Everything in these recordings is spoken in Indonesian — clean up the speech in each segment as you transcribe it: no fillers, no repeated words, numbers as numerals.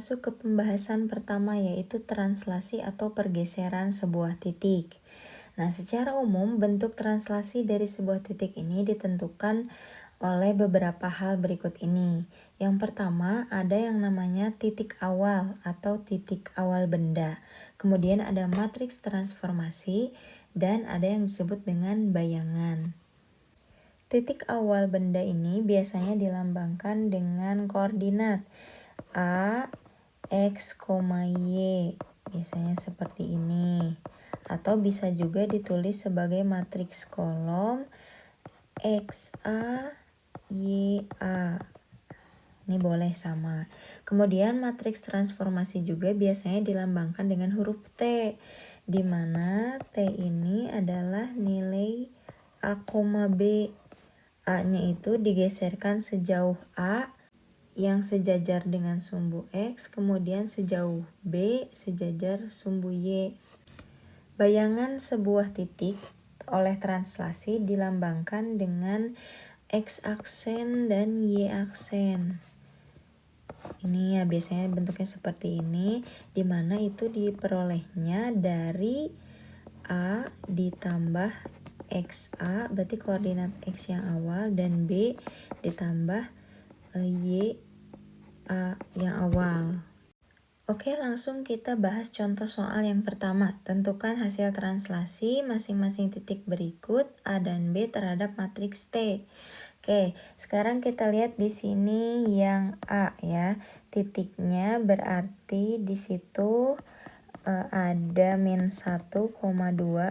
masuk ke pembahasan pertama, yaitu translasi atau pergeseran sebuah titik. Nah, secara umum bentuk translasi dari sebuah titik ini ditentukan oleh beberapa hal berikut ini. Yang pertama, ada yang namanya titik awal atau titik awal benda. Kemudian ada matriks transformasi dan ada yang disebut dengan bayangan. Titik awal benda ini biasanya dilambangkan dengan koordinat A, X, Y, biasanya seperti ini. Atau bisa juga ditulis sebagai matriks kolom XA, YA. Ini boleh sama. Kemudian matriks transformasi juga biasanya dilambangkan dengan huruf T, di mana T ini adalah nilai A, B. A-nya itu digeserkan sejauh A yang sejajar dengan sumbu X, kemudian sejauh B sejajar sumbu Y. Bayangan sebuah titik oleh translasi dilambangkan dengan X aksen dan Y aksen. Ini ya biasanya bentuknya seperti ini, di mana itu diperolehnya dari A ditambah XA, berarti koordinat X yang awal, dan B ditambah Y A yang awal. Oke, langsung kita bahas contoh soal yang pertama. Tentukan hasil translasi masing-masing titik berikut A dan B terhadap matriks T. Oke, sekarang kita lihat di sini yang A ya. Titiknya berarti di situ ada min 1,2,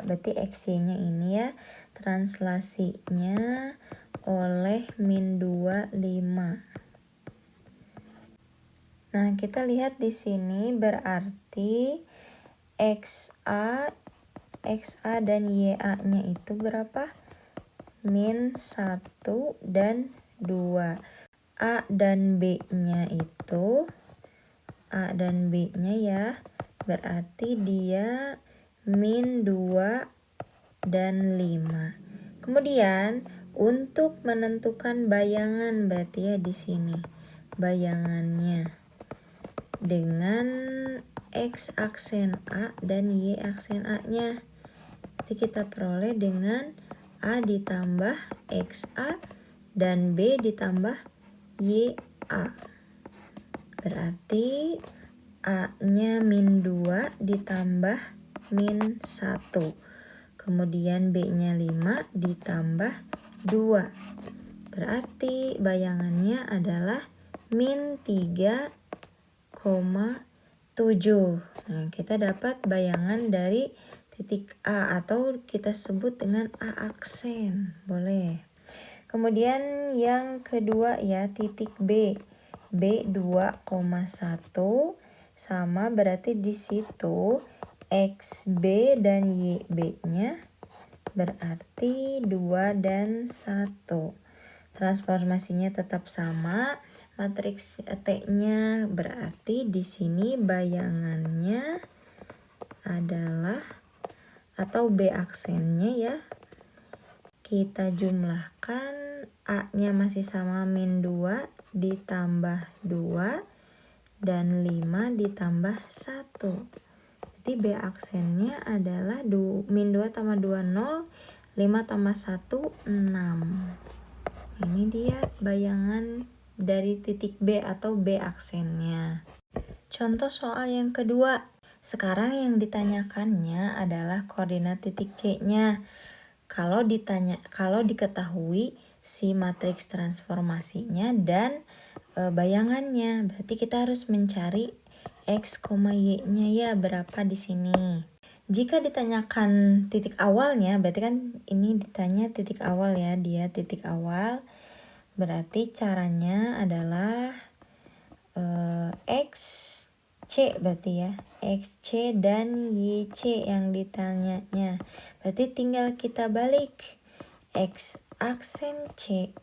berarti XY-nya ini ya. Translasinya oleh min 2, 5. Nah, kita lihat di sini berarti XA dan YA-nya itu berapa? Min 1 dan 2. A dan B-nya ya, berarti dia min 2 dan 5. Kemudian untuk menentukan bayangan, berarti ya di sini bayangannya dengan X aksen A dan Y aksen A-nya. Jadi kita peroleh dengan A ditambah XA dan B ditambah YA. Berarti A-nya min 2 ditambah min 1. Kemudian B-nya 5 ditambah 2. Berarti bayangannya adalah min 3,7. Nah, kita dapat bayangan dari titik A atau kita sebut dengan A aksen. Boleh. Kemudian yang kedua ya, titik B. B 2,1 sama berarti di situ XB dan YB-nya berarti 2 dan 1. Transformasinya tetap sama. Matriks T-nya berarti di sini bayangannya adalah atau B aksennya ya. Kita jumlahkan A-nya masih sama min 2 ditambah 2 dan 5 ditambah 1. Berarti B aksennya adalah min 2 tambah 2, 0, 5 tambah 1, 6. Ini dia bayangan dari titik B atau B aksennya. Contoh soal yang kedua. Sekarang yang ditanyakannya adalah koordinat titik C-nya. Kalau diketahui si matriks transformasinya dan bayangannya, berarti kita harus mencari X, Y-nya ya berapa di sini. Jika ditanyakan titik awalnya, berarti kan ini ditanya titik awal ya, dia titik awal. Berarti caranya adalah XC berarti ya, XC dan YC yang ditanyanya. Berarti tinggal kita balik X aksen C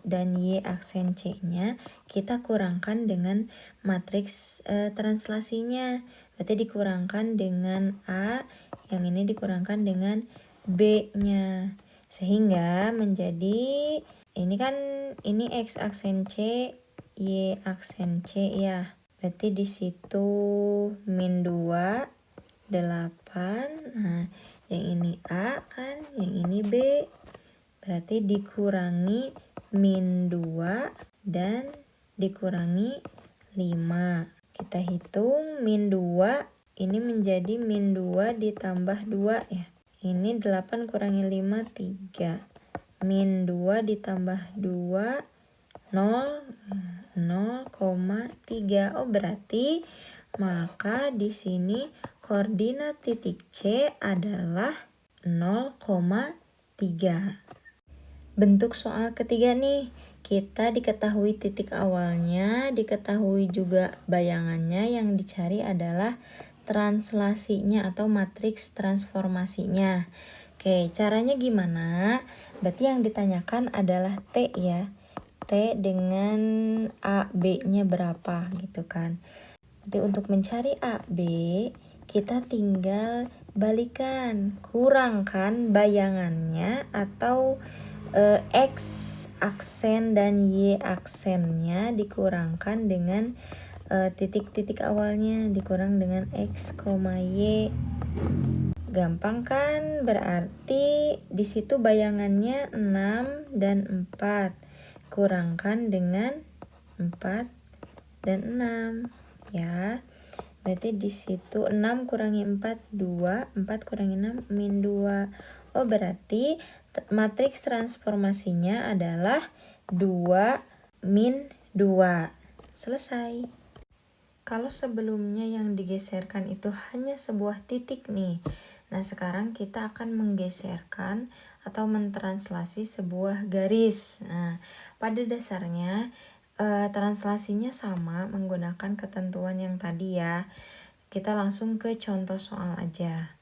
dan Y aksen C-nya kita kurangkan dengan matriks translasinya. Berarti dikurangkan dengan A, yang ini dikurangkan dengan B-nya. Sehingga menjadi ini X aksen C, Y aksen C ya. Berarti di situ min 2, 8. Nah, yang ini A kan, yang ini B. Berarti dikurangi min 2 dan dikurangi 5. Kita hitung min 2, ini menjadi min 2 ditambah 2 ya. Ini 8 kurangi 5, 3. Min 2 ditambah 2, 0,3. Oh, berarti maka di sini koordinat titik C adalah 0,3. Bentuk soal ketiga nih, kita diketahui titik awalnya, diketahui juga bayangannya, yang dicari adalah translasinya atau matriks transformasinya. Oke, caranya gimana? Berarti yang ditanyakan adalah T ya. T dengan A, B-nya berapa gitu kan. Jadi untuk mencari A, B, kita tinggal balikan, kurangkan bayangannya atau X aksen dan Y aksennya dikurangkan dengan titik-titik awalnya dikurang dengan X, Y. Gampang kan? Berarti di situ bayangannya 6 dan 4. Kurangkan dengan 4 dan 6 ya. Berarti di situ 6 kurangi 4, 2. 4 kurangi 6, min 2. Oh, berarti matriks transformasinya adalah 2 min 2. Selesai. Kalau sebelumnya yang digeserkan itu hanya sebuah titik nih. Nah, sekarang kita akan menggeserkan atau mentranslasi sebuah garis. Nah, pada dasarnya translasinya sama menggunakan ketentuan yang tadi ya. Kita langsung ke contoh soal aja.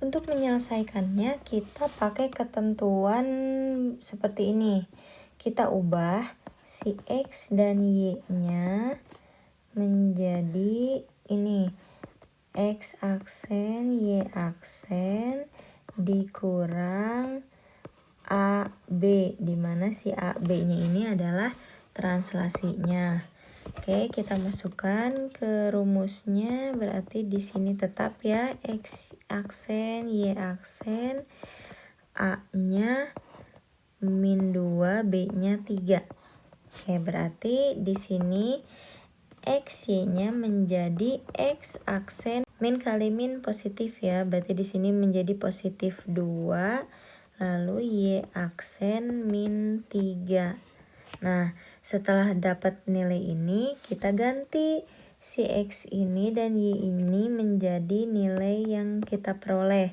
Untuk menyelesaikannya kita pakai ketentuan seperti ini. Kita ubah si X dan Y-nya menjadi ini. X aksen, Y aksen dikurang AB, dimana si AB-nya ini adalah translasinya. Oke, kita masukkan ke rumusnya. Berarti di sini tetap ya X aksen, Y aksen, A-nya min 2, B-nya 3. Oke, berarti di sini X, Y-nya menjadi X aksen min kali min positif ya. Berarti di sini menjadi positif 2. Lalu Y aksen min 3. Nah, setelah dapat nilai ini, kita ganti si X ini dan Y ini menjadi nilai yang kita peroleh.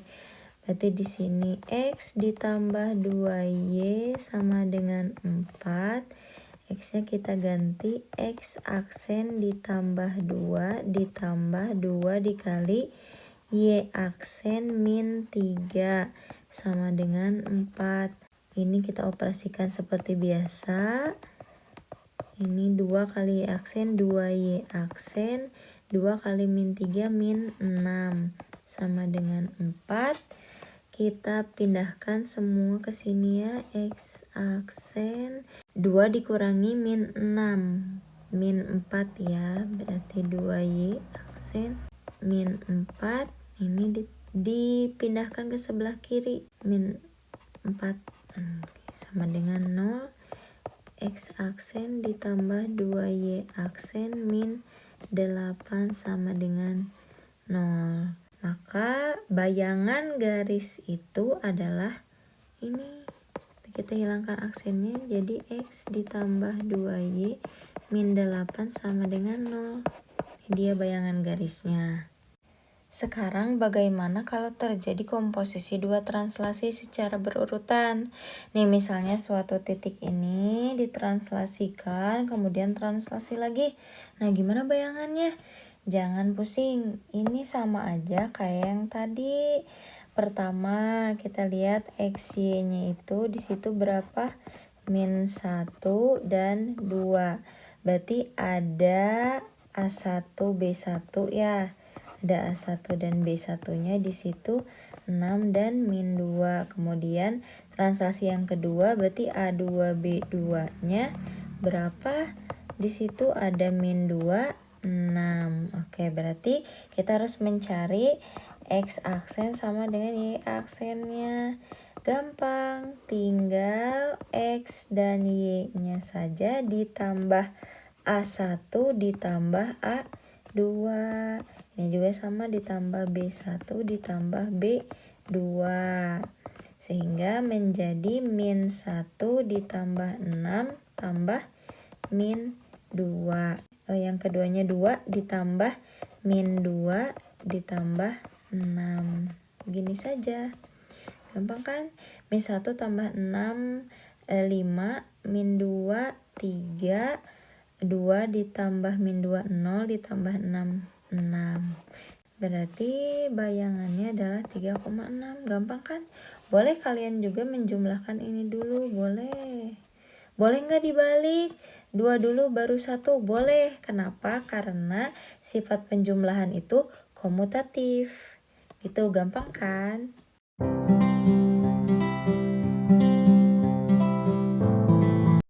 Berarti di sini X ditambah 2Y sama dengan 4. X-nya kita ganti X aksen ditambah 2 ditambah 2 dikali Y aksen min 3 sama dengan 4. Ini kita operasikan seperti biasa. Ini 2 kali Y aksen, 2Y aksen, 2 kali min 3 min 6 sama dengan 4. Kita pindahkan semua ke sini ya. X aksen 2 dikurangi min 6, min 4 ya. Berarti 2Y aksen min 4. Ini dipindahkan ke sebelah kiri. Min 4 sama dengan 0. X aksen ditambah 2Y aksen min 8 sama dengan 0. Maka bayangan garis itu adalah ini. Kita hilangkan aksennya jadi X ditambah 2Y min 8 sama dengan 0. Dia bayangan garisnya. Sekarang bagaimana kalau terjadi komposisi dua translasi secara berurutan? Nih misalnya suatu titik ini ditranslasikan, kemudian translasi lagi. Nah gimana bayangannya? Jangan pusing, ini sama aja kayak yang tadi. Pertama kita lihat X-Y-nya itu disitu berapa? Min 1 dan 2. Berarti ada A1, B1 ya. Ada A1 dan B1-nya di situ 6 dan min 2. Kemudian translasi yang kedua berarti A2 B2-nya berapa? Di situ ada min 2 Oke, berarti kita harus mencari X aksen sama dengan Y aksennya. Gampang, tinggal X dan Y-nya saja ditambah A1 ditambah A2. Ini juga sama, ditambah B1 ditambah B2. Sehingga menjadi -1 ditambah 6 tambah -2. Yang keduanya 2 ditambah -2 ditambah 6. Begini saja. Gampang kan? -1 tambah 6, 5, -2, 3, 2 ditambah -2, 0 ditambah 6, 6. Berarti bayangannya adalah 3,6. Gampang kan? Boleh kalian juga menjumlahkan ini dulu, boleh. Boleh nggak dibalik? 2 dulu baru 1, boleh. Kenapa? Karena sifat penjumlahan itu komutatif. Itu gampang kan?